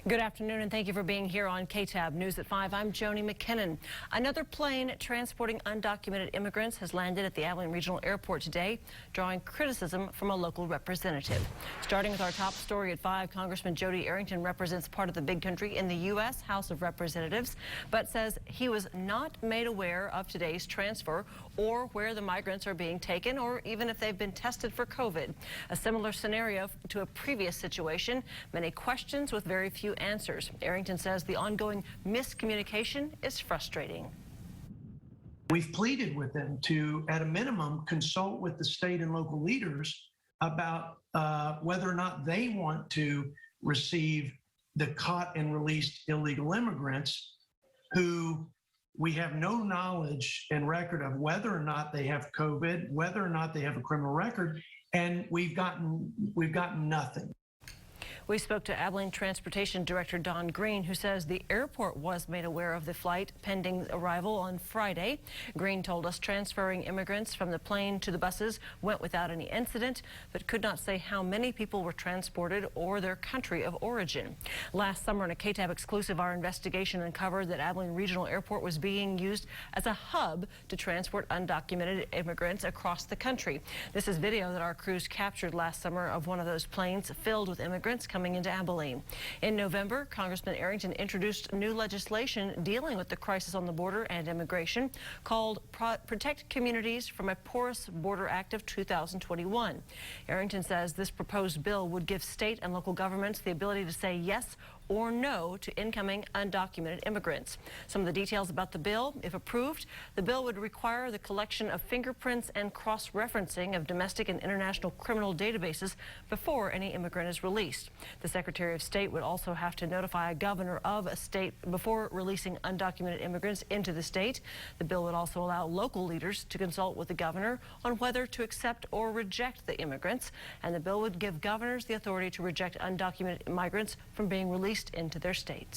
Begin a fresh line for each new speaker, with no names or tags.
Good afternoon, and thank you for being here on KTAB News at 5. I'm Joni McKinnon. Another plane transporting undocumented immigrants has landed at the Abilene Regional Airport today, drawing criticism from a local representative. Starting with our top story at 5, Congressman Jodey Arrington represents part of the big country in the U.S. House of Representatives, but says he was not made aware of today's transfer or where the migrants are being taken, or even if they've been tested for COVID. A similar scenario to a previous situation, many questions with very few answers. Arrington says the ongoing miscommunication is frustrating.
We've pleaded with them to, at a minimum, consult with the state and local leaders about whether or not they want to receive the caught and released illegal immigrants who we have no knowledge and record of whether or not they have COVID, whether or not they have a criminal record, and we've gotten nothing.
We spoke to Abilene Transportation Director Don Green, who says the airport was made aware of the flight pending arrival on Friday. Green told us transferring immigrants from the plane to the buses went without any incident, but could not say how many people were transported or their country of origin. Last summer, in a KTAB exclusive, our investigation uncovered that Abilene Regional Airport was being used as a hub to transport undocumented immigrants across the country. This is video that our crews captured last summer of one of those planes filled with immigrants coming into Abilene. In November, Congressman Arrington introduced new legislation dealing with the crisis on the border and immigration called Protect Communities from a Porous Border Act of 2021. Arrington says this proposed bill would give state and local governments the ability to say yes or no to incoming undocumented immigrants. Some of the details about the bill: if approved, the bill would require the collection of fingerprints and cross-referencing of domestic and international criminal databases before any immigrant is released. The Secretary of State would also have to notify a governor of a state before releasing undocumented immigrants into the state. The bill would also allow local leaders to consult with the governor on whether to accept or reject the immigrants, and the bill would give governors the authority to reject undocumented migrants from being released into their states.